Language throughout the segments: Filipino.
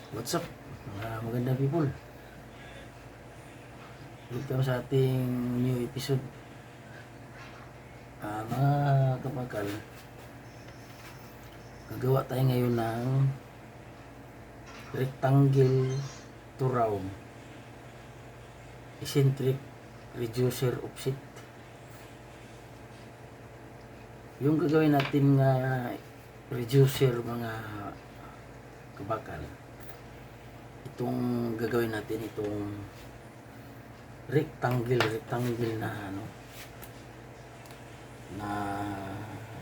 What's up, mga magandang people? Welcome sa ating new episode. Mga kapakal, gagawa tayo ngayon ng rectangle to round eccentric reducer offset. Yung gagawin natin nga reducer, mga kabakal, itong gagawin natin itong rectangle na na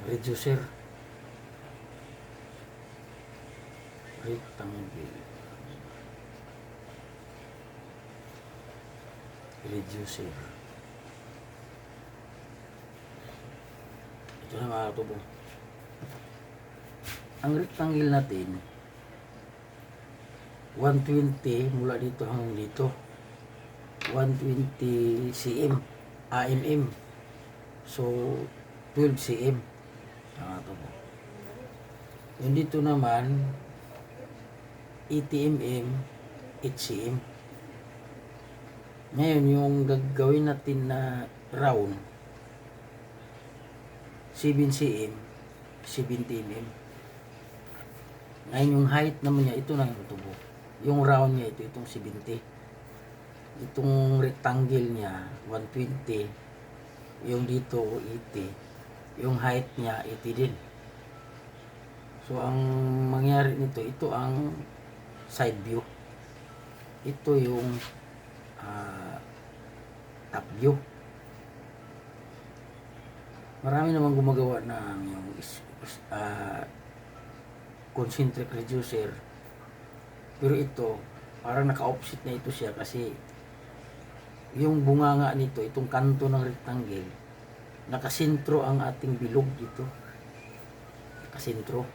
reducer, rectangle reducer. Ito na mga katubo, ang rectangle natin 120 mula dito hanggang dito, 120 cm mm, so 12 cm. Ito po. Yung dito naman 80 mm, 8 cm. Ngayon yung gagawin natin na round 7 cm, 70 mm. Ngayon yung height naman niya, ito na yung tubo. Yung round niya, itong 70. Itong rectangle niya, 120. Yung dito, 80. Yung height niya, 80 din. So, ang mangyari nito, ito ang side view. Ito yung top view. Marami namang gumagawa ng yung concentric reducer, pero ito parang naka-offset na ito siya kasi yung bunganga nito, itong kanto ng rectangle, nakasentro ang ating bilog dito, nakasentro.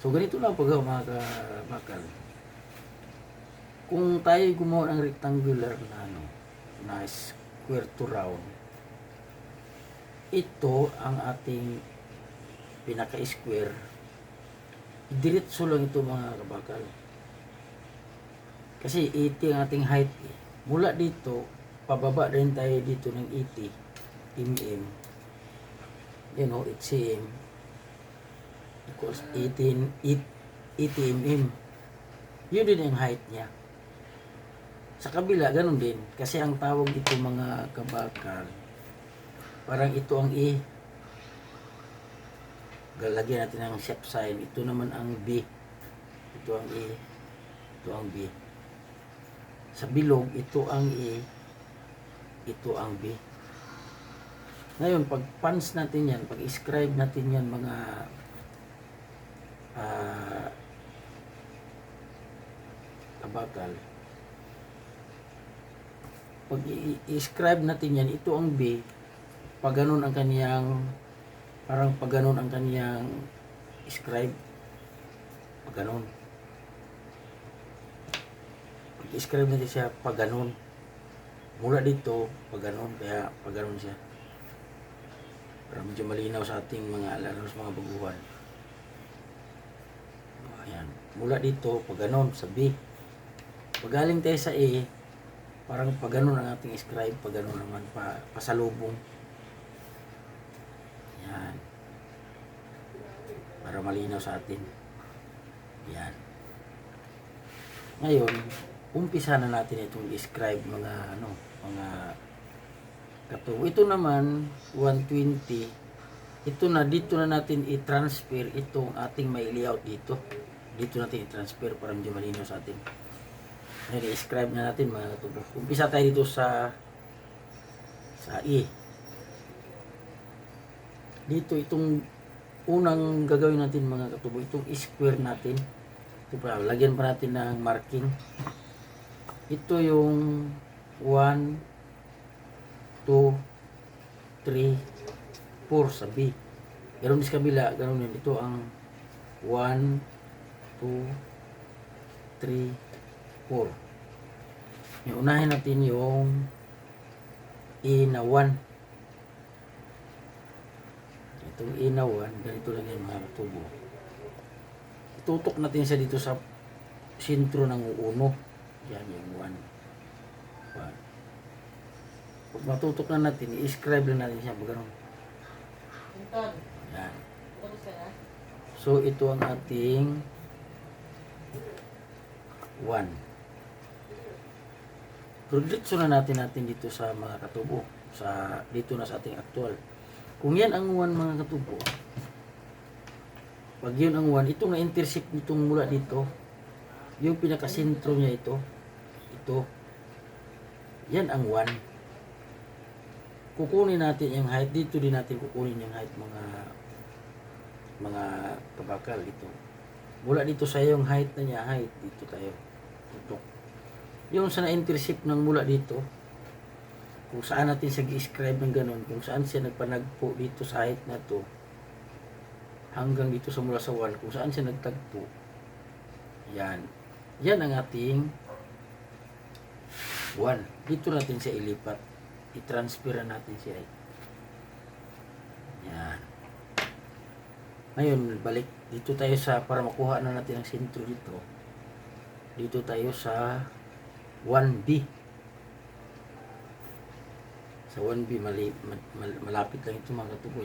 So ganito lang pag mga kabakal, kung tayo gumawa ng rectangular na square to round, ito ang ating pinaka-square. Diretso lang ito mga kabakal. Kasi 80 ang ating height. Mula dito, pababa rin tayo dito ng 80 mm. Yan o, 8 cm. Equals 80 mm. Yun din ang height niya. Sa kabila, ganun din. Kasi ang tawag dito mga kabakal, parang ito ang E. Lagyan natin ang shape sign. Ito naman ang B. Ito ang E. Ito ang B. Sa bilog, ito ang E. Ito ang B. Ngayon, pag punch natin yan, pag iscribe natin yan mga kabakal, pag i-scribe natin yan, ito ang B. Pag ganun ang kaniyang, parang pag ganun ang kaniyang scribe, pag ganun. Pag i-scribe natin siya, pag ganun. Mula dito, pag ganun, kaya pag ganun siya. Para medyo malinaw sa ating mga lalo sa mga baguhan. Ayan. Mula dito, pag ganun, sa B. Pag galing tayo sa E, parang pag ganun ang ating scribe, pag ganun naman, pasalubong. Yan. Para malinaw sa atin. Yan. Ngayon, umpisa na natin itong describe mga mga katubo. Ito naman 120. Ito na, dito na natin i-transfer itong ating may layout dito. Dito natin i-transfer para medyo malinaw sa atin. Ngayon, i-describe na natin mga katubo. Umpisa tayo dito sa E. Dito itong unang gagawin natin mga katubo, itong square natin. Ito pa, lagyan pa natin ng marking. Ito yung 1, 2, 3, 4 sa B. Ganun din sa kabila, ganun din. Ito ang 1, 2, 3, 4. Yung unahin natin yung E na 1. Itong inawan, ganito lang yan mga tubo. Itutok natin siya dito sa sentro ng uno. Yan yung 1. Pag matutok na natin, i-scribe na natin siya. Ganun. Yan. So, ito ang ating 1. Diretso na natin dito sa mga katubo. Dito na sa ating actual. Kung yan ang 1 mga katubo, pag yun ang 1, itong na-intercept nitong mula dito, yung pinakasentro niya ito, yan ang 1. Kukunin natin yung height, dito din natin kukunin yung height mga kabakal ito. Mula dito sa yung height na niya, dito tayo tutok. Yung sa na-intercept ng mula dito, kung saan natin siya i-scribe ng ganun, kung saan siya nagpanagpo dito sa height na to, hanggang dito sa mula sa 1, kung saan siya nagtagpo, yan ang ating 1. Dito natin siya ilipat, i-transfer natin siya. Yan. Ngayon, balik dito tayo para makuha na natin ang sentro dito. Dito tayo sa 1B. Sa 1B, malapit lang ito mga katubo.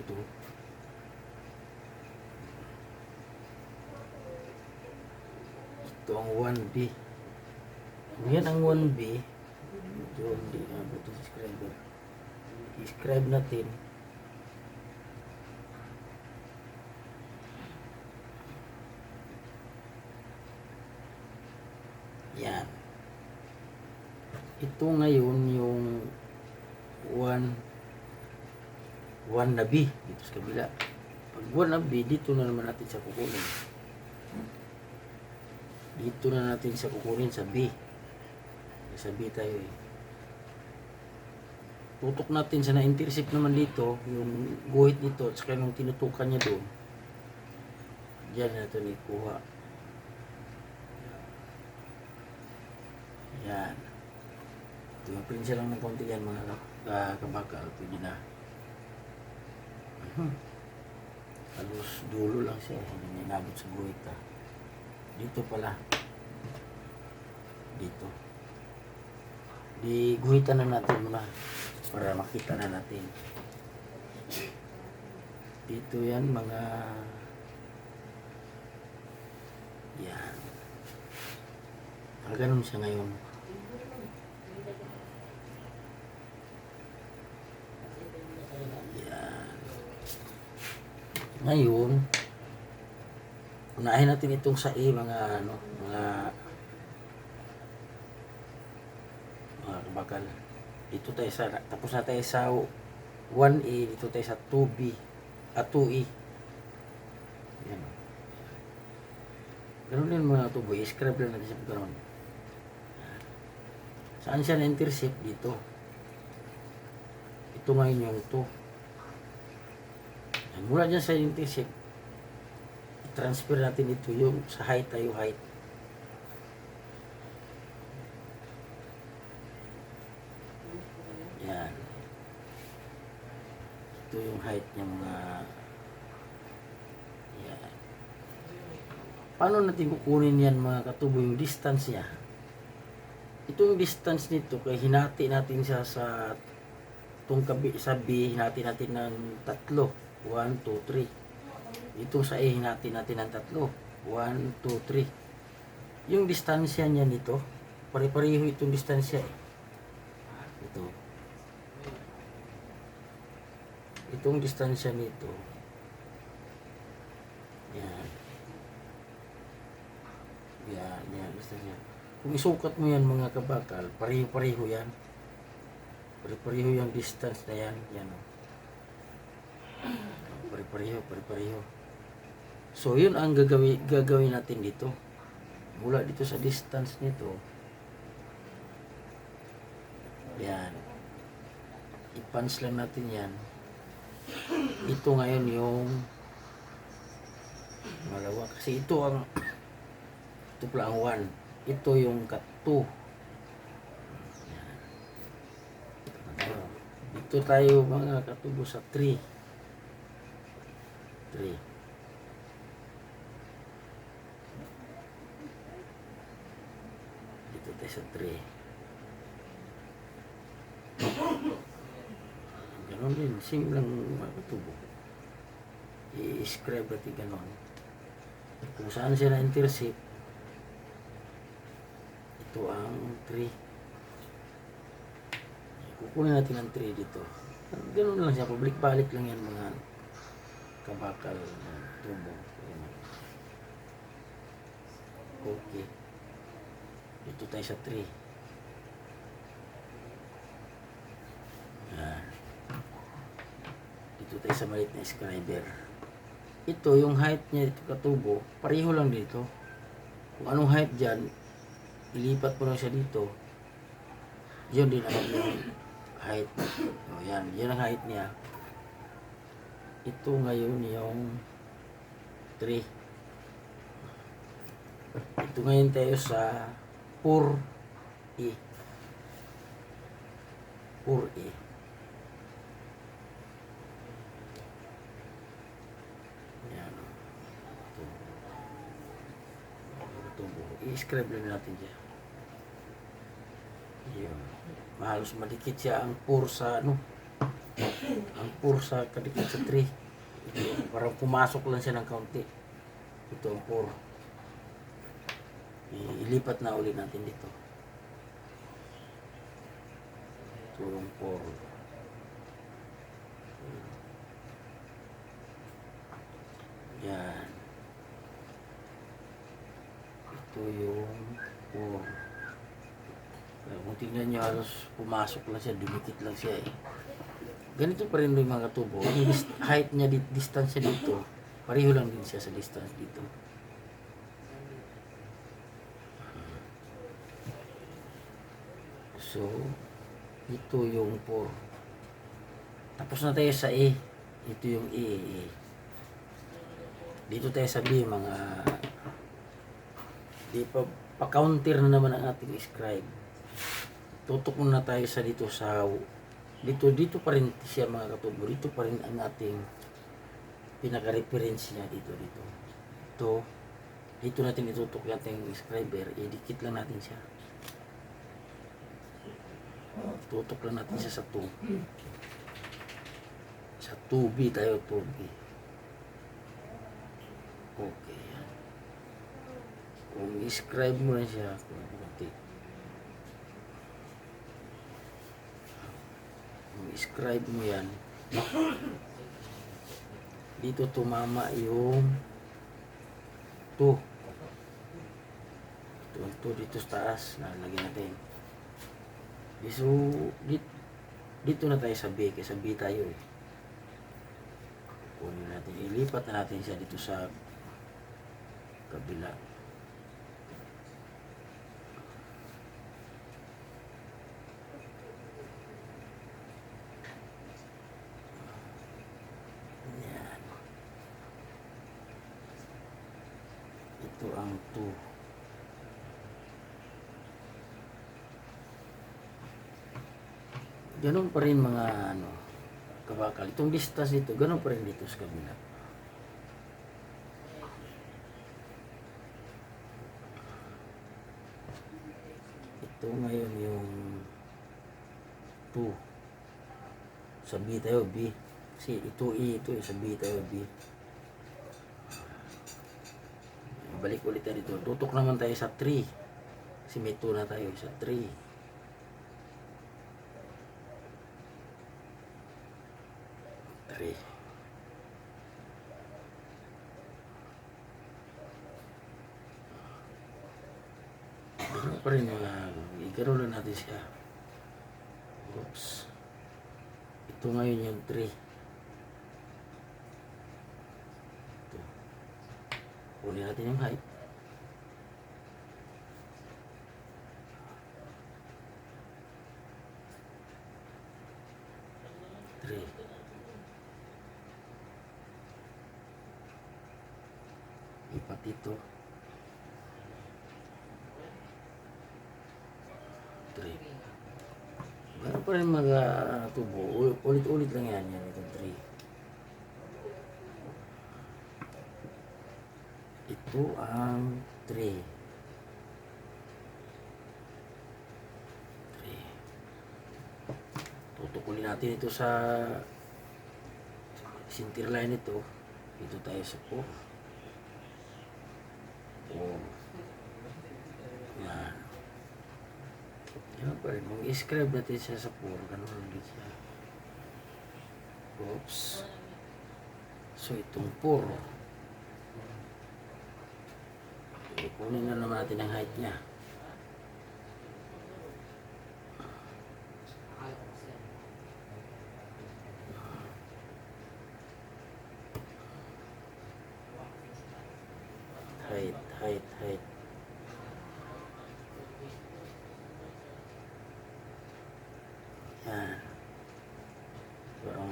Ito ang 1B. Kung yan ang 1B, ito hindi ito subscriber. I-scribe natin. Yan. Ito ngayon yung 1 na B dito sa kabila. Pag 1 na B, dito na naman natin sa kukunin. Dito na natin sa kukunin sa B. Sa B tayo eh. Tutok natin sa na-intercept naman dito, yung guhit dito, at saka yung tinutukan niya doon. Diyan na ito ikuha. Yan. Ito yung pinsya lang ng konti yan mga kabakal. Pwede na. Halos dulo lang siya. Hindi na inabot sa guhit ha. Dito pala. Dito. Di guhitan na natin muna para makita na natin. Dito yan mga yan. Ganun siya ngayon. Yan. Ngayon, unahin natin itong sa mga kabakal. Dito tayo tapos na tayo sa 1A, dito tayo sa 2B at 2E. Yan. Ganun din mga tubo, i-scribe lang natin siya ganun. Saan siya na-intercept? Dito. Ito ngayon yung 2. Mula dyan sa intercept, i-transfer natin ito yung sa height tayo height. Yan. Ito yung height niya mga yan. Paano natin kukunin yan mga katubo yung distance niya? Ito yung distance nito kaya hinati natin siya sa sa B, hinati natin ng 3. 1, 2, 3. Ito sa A, hinati natin ng 3. 1, 2, 3. Yung distansya niya nito, pare-pareho itong distansya eh. Ito. Itong distansya nito. Yan. Yan, distansya. Kung isukat mo yan mga kabakal, pareho-pareho yan. Pareho yung distance na yan. Yan. Pareho. So, yun ang gagawin natin dito. Mula dito sa distance nito. Yan. I-punch lang natin yan. Ito ngayon yung malawak. Kasi ito pala ang 1. Ito yung kat 2. Dito tayo mga katubo sa 3. sa 3. Ganon din, same lang mga katubo. I-scribe natin ganon. Kung saan siya na-intercept, ito ang 3. Kukunin natin ang 3 dito. Ganon lang siya, pabalik-balik lang yan mga kabakal ng tubo. Okay. Dito tayo sa 3. Yan. Dito tayo sa maliit na scriber. Ito, yung height niya dito katubo, pareho lang dito. Kung anong height dyan, ilipat mo lang siya dito. Yun din ang yung height. O yan, yan ang height niya. Ito ngayon yung 3. Ito ngayon tayo sa 4E. 4E. Yan. I-scribe lang natin dyan. Yun. Mahalos madikit siya ang 4 sa ano. Ang 4 sa kadikit sa 3. Ito, parang pumasok lang siya ng kaunti. Ito ang 4. Ilipat na ulit natin dito. Ito ang 4. Yan. Ito yung 4. Kung tingnan nyo, halos pumasok lang siya, dumikit lang siya eh. Ganito pa rin yung mga tubo. Yung height niya, distance niya dito, pareho lang din siya sa distance dito. So, ito yung 4. Tapos na tayo sa A. Ito yung A. Dito tayo sa B, mga di pa-counter na naman ang ating scribe. Tutok muna tayo sa dito sa dito pa rin siya mga katubo. Dito pa rin ang ating pinaka-reference niya dito. Dito natin itutok yung ating scriber. Idikit lang natin siya. Tutok lang natin siya sa 2. Sa 2B tayo, 2B. Okay. Kung i-scribe mo na siya, kung i-scribe mo yan, dito tumama yung 2. Ito dito sa taas, nalagyan natin. So, dito na tayo sa B, kasi B tayo eh. Kunin natin, ilipat na natin siya dito sa kabila. Yan. Ito ang 2. Ganun pa rin mga ano, kabakal. Itong distance dito, ganun pa rin dito sa kabila. Ito ngayon yung 2. Sa B tayo, B. Kasi ito E, ito sa B tayo, B. Balik ulit tayo dito. Tutok naman tayo sa 3. Kasi may 2 na tayo sa 3. Ganun pa rin mga igaro lang natin siya. Oops. Ito ngayon yung 3. Ito. Kunin natin yung height. Ipat ito 3. Meron pa rin mga tubo, ulit-ulit lang yan itong 3. Ito ang 3. natin ito sa center line ito. Dito tayo sa 4. Yan. Yan pa rin. Mag-scribe natin siya sa 4. Ganun ulit siya. Oops. So itong 4. Kunin na naman natin ang height niya. Height. Yan. Parang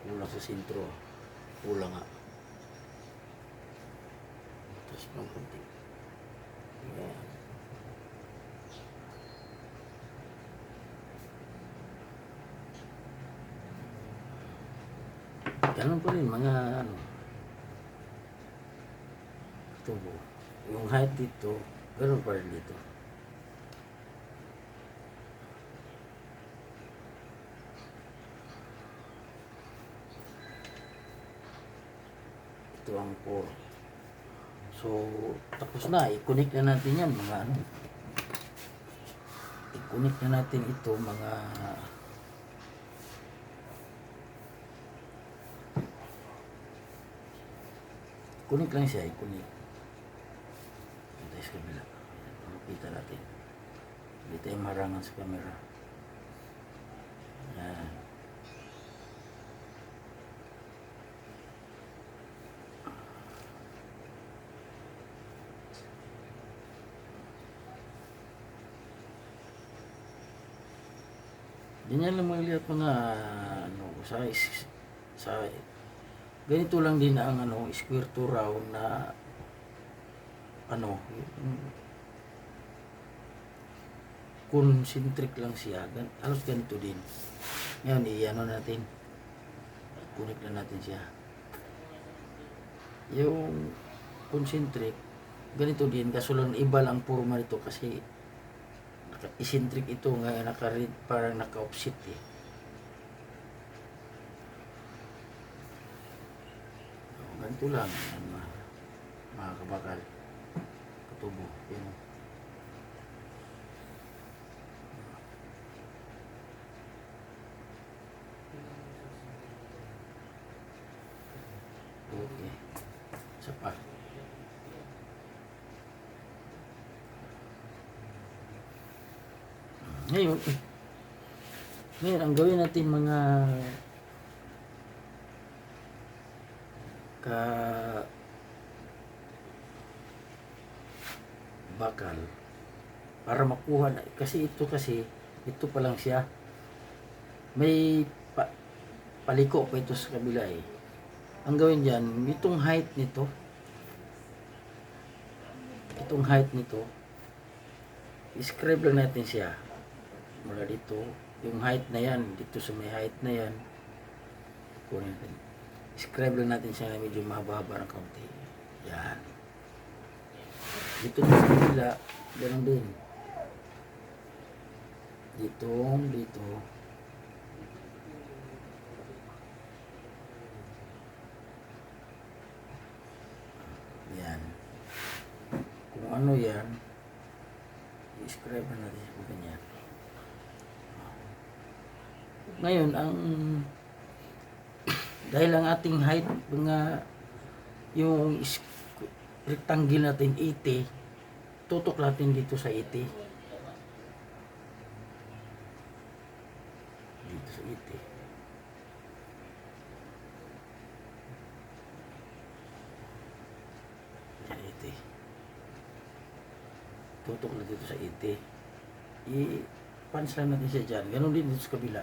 kulang sa sentro. Kulang nga. Tapos pang kunti. Yan. Ganun pa rin mga ano. Tubo. Yung height dito, ganun pa rin dito. Ito ang 4. So, tapos na. I-connect na natin yan mga ano. I-connect na natin ito mga connect lang siya. I-connect. Ito sa kabila. Makita natin. Hindi tayo marangan sa camera. Yan. Ganyan lang mga mga ano, sa ganito lang din ang ano, square to round na ano, concentric lang siya. Halos ganito din. Ngayon, i-ano natin. Connect na natin siya. Yung concentric, ganito din. Kaso lang iba lang forma nito kasi eccentric ito nga naka-red, parang naka-offset eh. Ganito lang yan, mga kabakal. Katubo. Yan. Okay. Isa pa. Ngayon, ang gawin natin mga bakal para makuha na, kasi ito pa lang siya, may paliko pa ito sa kabila eh. Ang gawin dyan, itong height nito i-scribe lang natin siya mula dito, yung height na yan dito sa may height na yan, kunin natin, scribe lang natin siya na medyo mahaba-haba ng kaunti. Yan. Dito sa kabila, ganun din. Dito. Yan. Kung ano yan, i-scribe na natin siya ganyan. Ngayon, dahil ang ating height, yung rectangle natin 80, tutok natin dito sa 80. Dito sa 80. Yan 80. Tutok na dito sa 80. I-punch lang natin siya dyan. Ganon din dito sa kabila.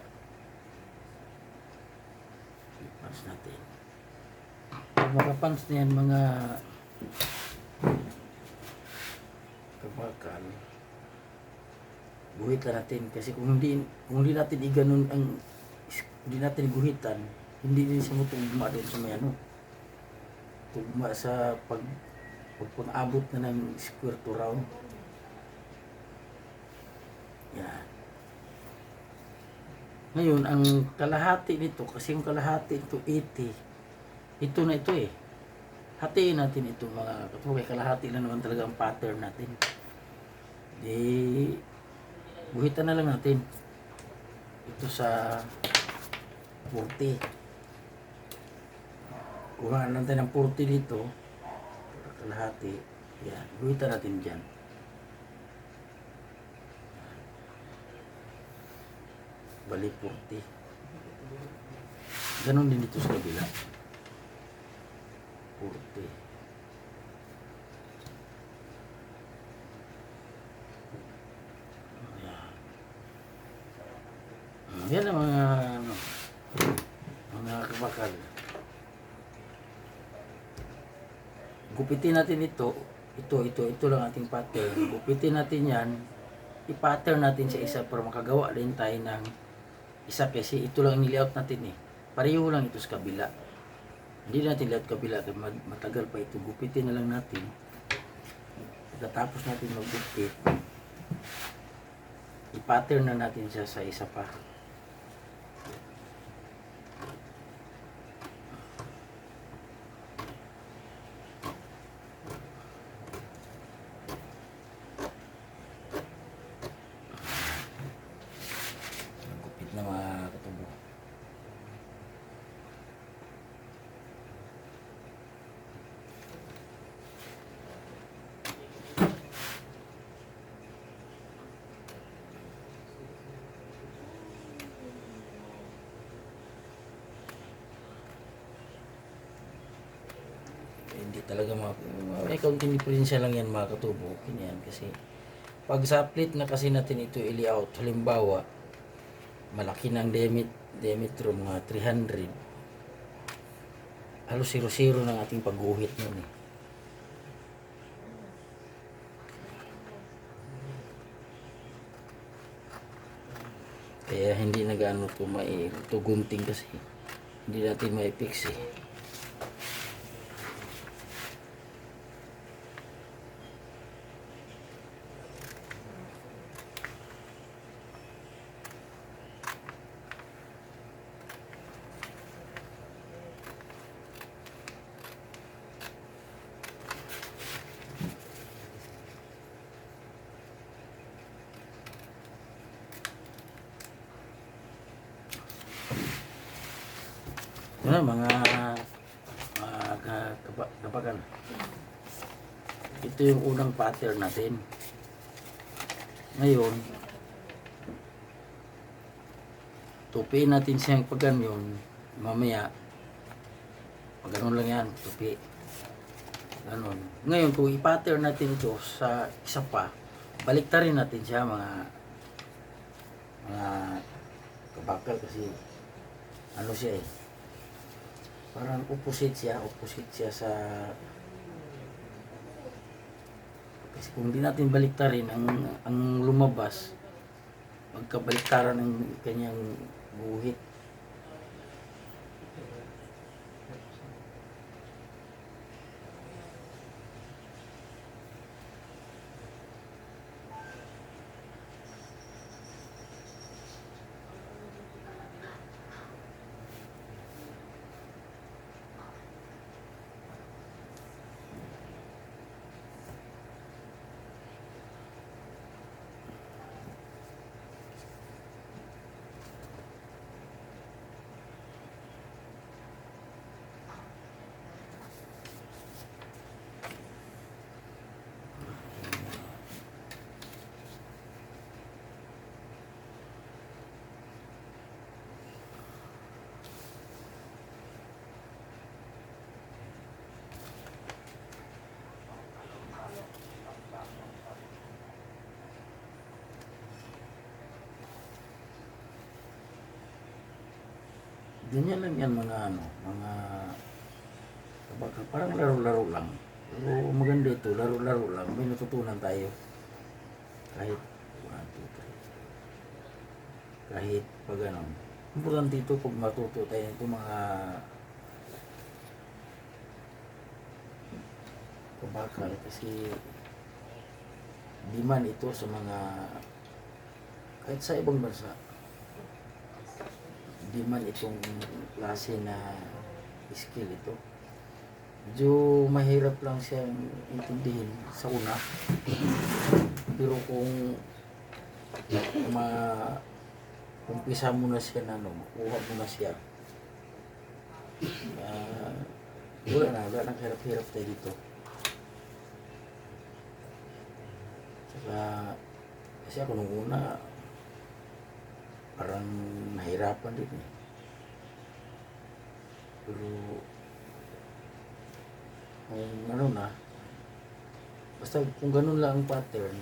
I-punch natin. Pag makapunch na yan mga kabakal, guhit na natin kasi kung hindi natin iganon hindi natin guhitan, hindi din siya matugma doon sa may ano, tugma sa pag-abot na ng square to round. Yan. Ngayon, ang kalahati nito, kasi yung kalahati ito 80, ito na ito eh. Hatiin natin ito mga katubo, kaya kalahati lang naman talaga ang pattern natin. Di, buhitan na lang natin. Ito sa 40. Kuha natin ng 40 dito, kalahati. Yan, buhitan natin dyan. Bali 40. Ganon din dito sa kabila. 40. Yan ang mga ano, mga kabakal. Gupitin natin ito lang ating pattern. Gupitin natin yan, i-pattern natin sa isa para makagawa din tayo ng isa, kasi ito lang nilayout natin eh. Pareho lang ito sa kabila. Hindi natin layout kabila kasi matagal pa ito. Gupitin na lang natin. Pagkatapos natin maggupit, i-pattern na natin siya sa isa pa. Na mga katubo. Hindi talaga may kaunting diferensya lang yan mga katubo. Yan kasi pag sa plate na kasi natin ito i-layout, halimbawa malaki ng diametro mga 300, halos 0-0 ng ating pagguhit nun eh. Kaya hindi na gaano ito gunting kasi hindi natin mai-fix eh. Ano mga kapagan. Ito yung unang pattern natin. Ngayon, tupiin natin siyang pag ganyan. Mamaya, pag ganun lang yan, tupi. Ganun. Ngayon, kung i-pattern natin ito sa isa pa, baliktarin natin siya mga kabakal kasi ano siya eh. Parang opposite siya sa, kasi kung hindi natin baliktarin ang lumabas, magkabaliktaran ng kanyang guhit. Ganyan lang yan mga mga parang laro-laro lang. Pero maganda ito, laro-laro lang. May natutunan tayo. Kahit 1, 2, 3. Kahit pag ano. Importante ito pag matuto tayo ito mga kabakal kasi demand ito sa mga kahit sa ibang bansa. Hindi man itong klase na skill ito. Medyo mahirap lang siyang intindihin sa una. Pero kung umpisa mo na siya na makuha mo na siya, wala nang hirap-hirap tayo dito. Saka, kasi ako nung una, parang nahirapan din eh. Pero, kung basta kung ganun lang ang pattern,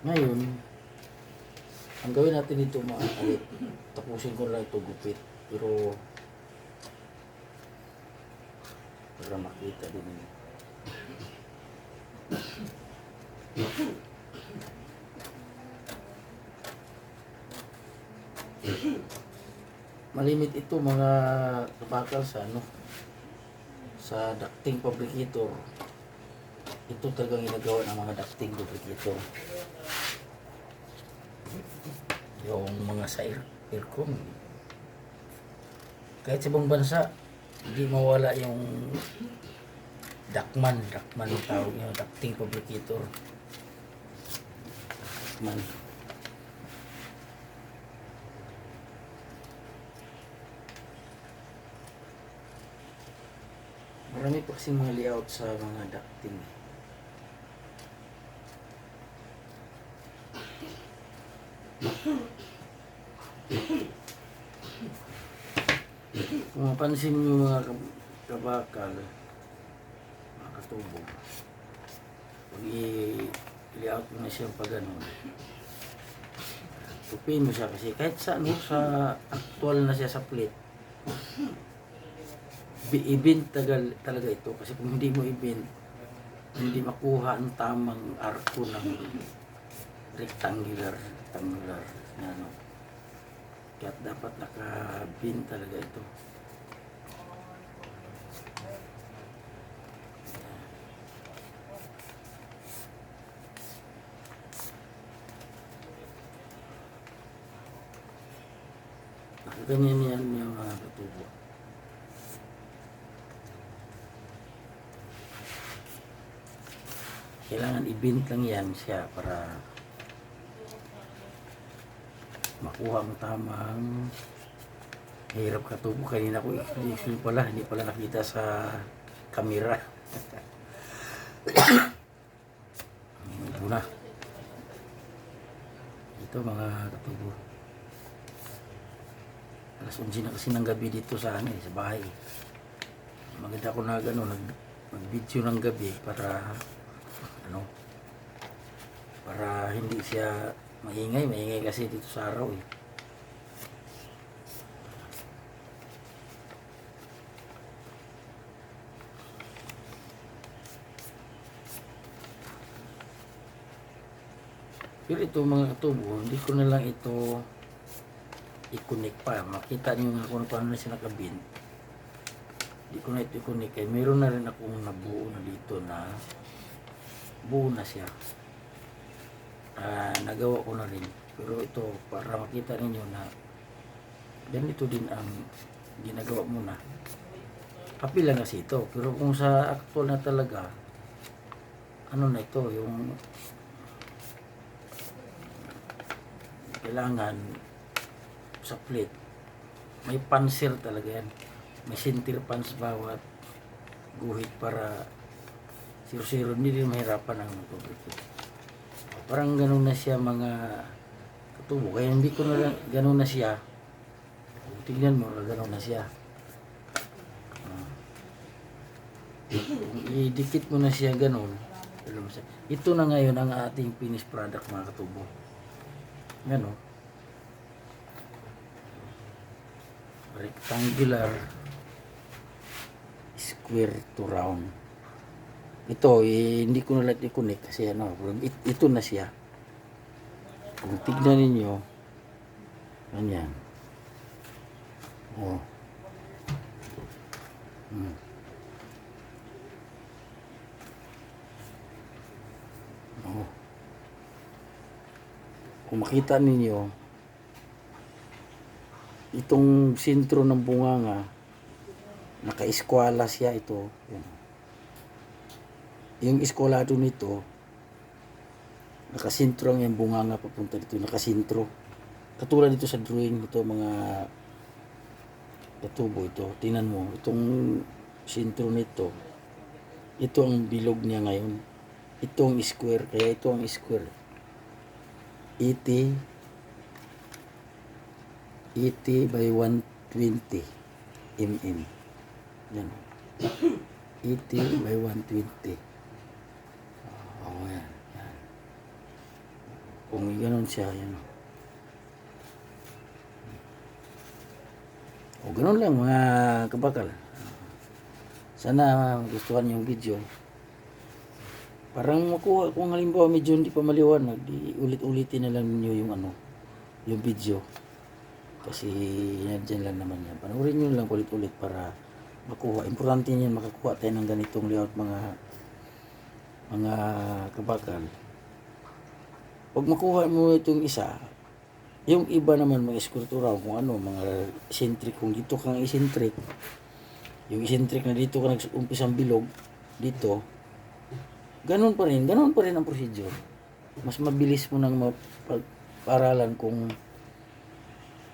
ngayon, ang gawin natin dito mga kalit, tapusin ko lang ito gupit, pero para makita din nyo. Malimit ito mga kabakal sa ducting fabricator. Ito talagang ginagawa ng mga ducting fabricator. Yung mga sa aircon. Kahit sa ibang bansa, hindi mawala yung ductman yung tawag yung ducting fabricator. Ductman. Marami pa kasing mga layout sa mga ducting. Kung mapansin nyo mga kabakal, mga katubo, pag i-layout mo na siya pag ganun, tupin mo siya kasi kahit sa actual na siya sa plate, i-bend talaga ito kasi kung hindi mo i-bend, hindi makuha ang tamang arko ng rectangular na kaya dapat naka-bend talaga ito. Ganyan yan yung mga katubo. Kailangan i-bend lang yan siya para makuha ang tamang hirap katubo. Kanina ko hindi pala nakita sa camera. Ito na. Ito mga katubo. Alas 11 na kasi ng gabi dito sa sa bahay. Maganda ko na nag-video ng gabi para para hindi siya maingay kasi dito sa araw eh. Pero ito mga katubo, hindi ko na lang ito i-connect pa. Makita niyo nga kung paano na siya nakabin. Hindi ko na ito i-connect. Kaya meron na rin akong nabuo na dito na buo na siya. Nagawa ko na rin. Pero ito, para makita ninyo na ganito din ang ginagawa mo na. Kapila na kasi ito. Pero kung sa actual na talaga, na ito, yung kailangan sa plate may panser talaga yan, may center pans bawat guhit para zero hindi din mahirapan ang public. Parang ganun na siya mga katubo, kaya hindi ko na ganun na siya. Tignan mo, ganun na siya. Idikit mo na siya ganun. Ito na ngayon ang ating finished product mga katubo. Ganun. Rectangular square to round. Ito hindi ko na lang i-connect kasi ito na siya. Kung tignan ninyo, ganyan. Oh. Oh. kung makita ninyo, itong sentro ng bunganga, naka-eskwala siya ito. Yan. Yung eskwalado nito, nakasentro ang yung bunganga papunta dito, nakasentro. Katulad dito sa drawing ito, mga katubo ito. Tingnan mo, itong sentro nito, ito ang bilog niya ngayon. Ito ang square, kaya ito ang square. 80 by 120 mm. Yan. 80 by 120. Oh, yan. Yan. Kung gano'n siya, yan. O gano'n lang mga kabakal. Sana gustuhan yung video. Parang makuha kung halimbawa medyo hindi pa maliwanag, di ulit-ulitin na lang niyo yung yung video. Kasi yan lang naman yan. Panoorin nyo lang ulit-ulit para makuha. Importante yan makakuha tayo ng ganitong layout mga kabakal. Pag makuha mo itong isa, yung iba naman mga eskultura kung mga eccentric, kung dito kang eccentric, yung eccentric na dito ka nag-umpisang bilog, dito, ganun pa rin ang procedure. Mas mabilis mo nang mapag-aralan kung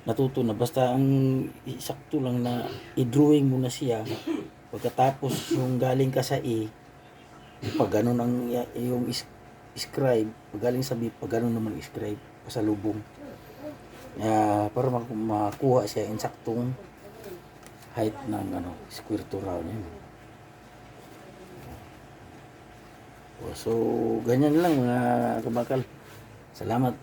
natuto na. Basta ang sakto lang na i-drawing mo na siya. Pagkatapos yung galing ka sa pag ganun ang yung scribe, pag galing sa B, pag ganun naman scribe, pasalubong. Para makuha siya in saktong height ng square to round yun. So, ganyan lang mga kabakal. Salamat.